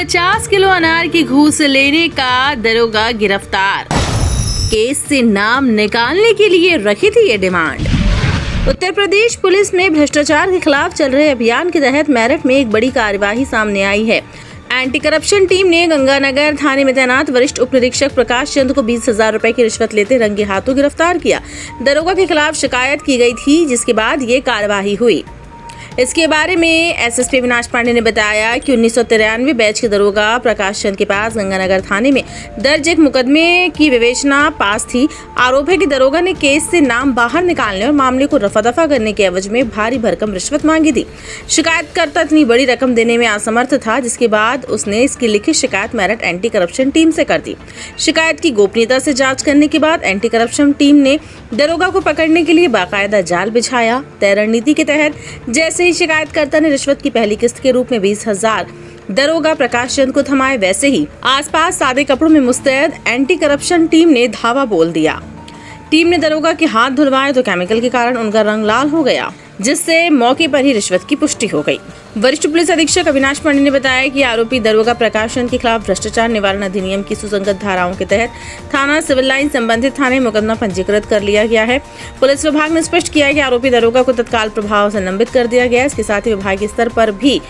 50 kilo अनार की घूस लेने का दरोगा गिरफ्तार। केस से नाम निकालने के लिए रखी थी ये डिमांड। उत्तर प्रदेश पुलिस में भ्रष्टाचार के खिलाफ चल रहे अभियान के तहत मेरठ में एक बड़ी कार्यवाही सामने आई है। एंटी करप्शन टीम ने गंगानगर थाने में तैनात वरिष्ठ उप निरीक्षक प्रकाश चंद को 20,000 रुपए की रिश्वत लेते रंगे हाथों गिरफ्तार किया। दरोगा के खिलाफ शिकायत की गई थी, जिसके बाद ये कार्यवाही हुई। इसके बारे में एसएसपी अविनाश पांडे ने बताया कि 1993 बैच के दरोगा प्रकाश चंद के पास गंगानगर थाने में दर्ज एक मुकदमे की विवेचना पास थी। आरोप है कि दरोगा ने केस से नाम बाहर निकालने और मामले को रफा दफा करने के एवज में भारी भरकम रिश्वत मांगी थी। शिकायतकर्ता इतनी बड़ी रकम देने में असमर्थ था, जिसके बाद उसने इसकी लिखित शिकायत मेरठ एंटी करप्शन टीम से कर दी। शिकायत की गोपनीयता से जांच करने के बाद एंटी करप्शन टीम ने दरोगा को पकड़ने के लिए बाकायदा जाल बिछाया। तय रणनीति के तहत जैसे ही शिकायतकर्ता ने रिश्वत की पहली किस्त के रूप में 20,000 दरोगा प्रकाश चंद को थमाए, वैसे ही आसपास सादे कपड़ों में मुस्तैद एंटी करप्शन टीम ने धावा बोल दिया। टीम ने दरोगा के हाथ धुलवाए तो केमिकल के कारण उनका रंग लाल हो गया, जिससे मौके पर ही रिश्वत की पुष्टि हो गई। वरिष्ठ पुलिस अधीक्षक अविनाश पांडे ने बताया कि आरोपी दरोगा प्रकाश चंद के खिलाफ भ्रष्टाचार निवारण अधिनियम की सुसंगत धाराओं के तहत थाना सिविल लाइन संबंधित थाने में मुकदमा पंजीकृत कर लिया गया है। पुलिस विभाग ने स्पष्ट किया है कि आरोपी दरोगा को तत्काल प्रभाव से निलंबित कर दिया गया है। इसके साथ ही विभागीय स्तर पर भी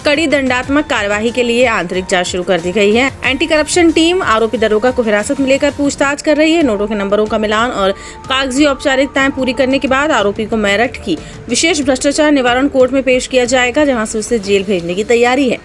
कड़ी दंडात्मक कार्यवाही के लिए आंतरिक जांच शुरू कर दी गई है। एंटी करप्शन टीम आरोपी दरोगा को हिरासत में लेकर पूछताछ कर रही है। नोटों के नंबरों का मिलान और कागजी औपचारिकताएं पूरी करने के बाद आरोपी को मेरठ की विशेष भ्रष्टाचार निवारण कोर्ट में पेश किया जाएगा, जहां से उसे जेल भेजने की तैयारी है।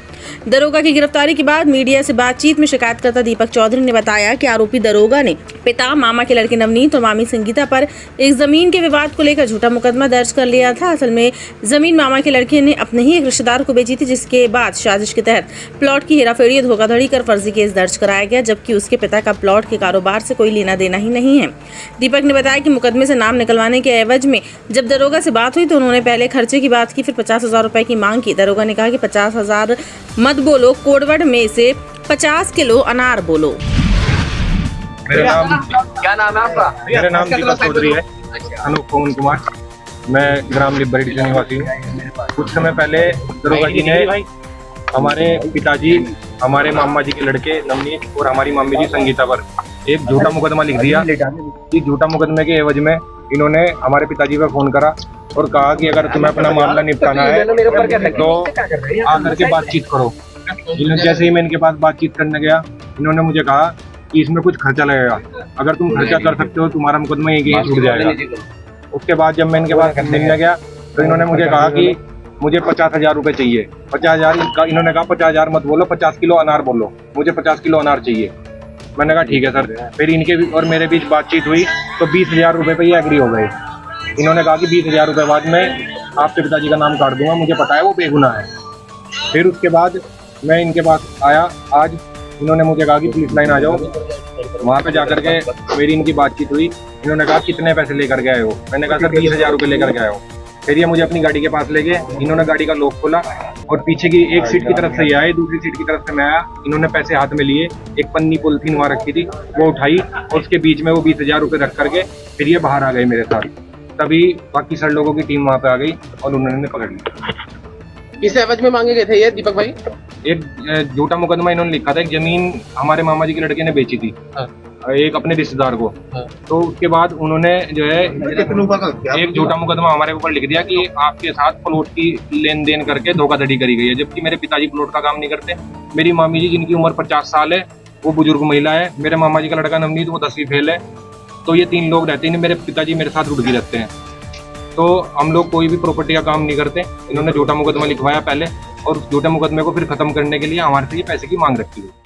दरोगा की गिरफ्तारी के बाद मीडिया से बातचीत में शिकायतकर्ता दीपक चौधरी ने बताया कि आरोपी दरोगा ने पिता, मामा के लड़के नवनीत और मामी संगीता पर एक जमीन के विवाद को लेकर झूठा मुकदमा दर्ज कर लिया था। असल में जमीन मामा के लड़के ने अपने ही एक रिश्तेदार को बेची थी, जिसके बाद साजिश के तहत प्लॉट की हेराफेरी धोखाधड़ी कर फर्जी केस दर्ज कराया गया, जबकि उसके पिता का प्लॉट के कारोबार से कोई लेना देना ही नहीं है। दीपक ने बताया कि मुकदमे से नाम निकलवाने के एवज में जब दरोगा से बात हुई तो उन्होंने पहले खर्चे की बात की, फिर 50,000 रुपए की मांग की। दरोगा ने कहा कि 50,000 मत बोलो, कोडवर्ड में से 50 किलो अनार बोलो। क्या नाम है आपका? मेरा नाम दीपक चौधरी है, अनूप पवन कुमार। मैं ग्राम लिबरेटी का निवासी हूँ। कुछ समय पहले दरोगा जी ने हमारे पिताजी, हमारे मामा जी के लड़के नवनीत और हमारी मामी जी संगीता पर एक झूठा मुकदमा लिख दिया। इस झूठा मुकदमे के एवज में इन्होंने हमारे पिताजी पर फोन करा और कहा कि अगर तुम्हें अपना मामला निपटाना है तो आकर के बातचीत करो। जैसे ही मैं इनके पास बातचीत करने गया, इन्होंने मुझे कहा कि इसमें कुछ खर्चा लगेगा, अगर तुम खर्चा कर सकते हो तुम्हारा मुकदमा यहीं छूट जाएगा। उसके बाद जब मैं इनके पास मिलने गया तो इन्होंने मुझे कहा कि मुझे 50,000 रुपये चाहिए। 50,000 इन्होंने कहा 50,000 मत बोलो, 50 किलो अनार बोलो, मुझे 50 किलो अनार चाहिए। मैंने कहा ठीक है सर। फिर इनके और मेरे बीच बातचीत हुई तो 20,000 रुपये पे ये एग्री हो गए। इन्होंने कहा कि 20,000 रुपये बाद में आपके पिताजी का नाम काट दूंगा, मुझे पता है वो बेगुनाह है। फिर उसके बाद मैं इनके पास आया आज, इन्होंने मुझे कहा कि पुलिस लाइन आ जाओ। वहाँ पे जाकर के मेरी इनकी बातचीत हुई। इन्होंने कहा कितने पैसे लेकर के आए हो? मैंने कहा सर 20,000 रुपये लेकर के आए हो। फिर ये मुझे अपनी गाड़ी के पास ले गए। इन्होंने गाड़ी का लॉक खोला और पीछे की एक सीट की तरफ से ये आए, दूसरी सीट की तरफ से मैं आया। इन्होंने पैसे हाथ में लिए, एक पन्नी पॉलिथीन वहाँ रखी थी वो उठाई और उसके बीच में वो 20,000 रुपये रख करके फिर ये बाहर आ गए मेरे साथ। तभी बाकी सर लोगों की टीम वहाँ पे आ गई और उन्होंने पकड़ लिया। किस एवज में मांगे गए थे ये दीपक भाई? एक झूठा मुकदमा इन्होंने लिखा था, एक जमीन हमारे मामा जी के लड़के ने बेची थी एक अपने रिश्तेदार को। तो उसके बाद उन्होंने जो है एक झूठा मुकदमा हमारे ऊपर लिख दिया कि आपके साथ प्लॉट की लेन देन करके धोखाधड़ी करी गई है, जबकि मेरे पिताजी प्लॉट का काम नहीं करते। मेरी मामी जी जिनकी उम्र 50 साल है वो बुजुर्ग महिला है। मेरे मामा जी का लड़का नवनीत वो 10वीं फेल है। तो ये 3 लोग रहते हैं। मेरे पिताजी मेरे साथ रुड़की रहते हैं। तो हम लोग कोई भी प्रॉपर्टी का काम नहीं करते। इन्होंने झूठा मुकदमा लिखवाया पहले और उस झूठे मुकदमे को फिर खत्म करने के लिए हमारे से ये पैसे की मांग रखी है।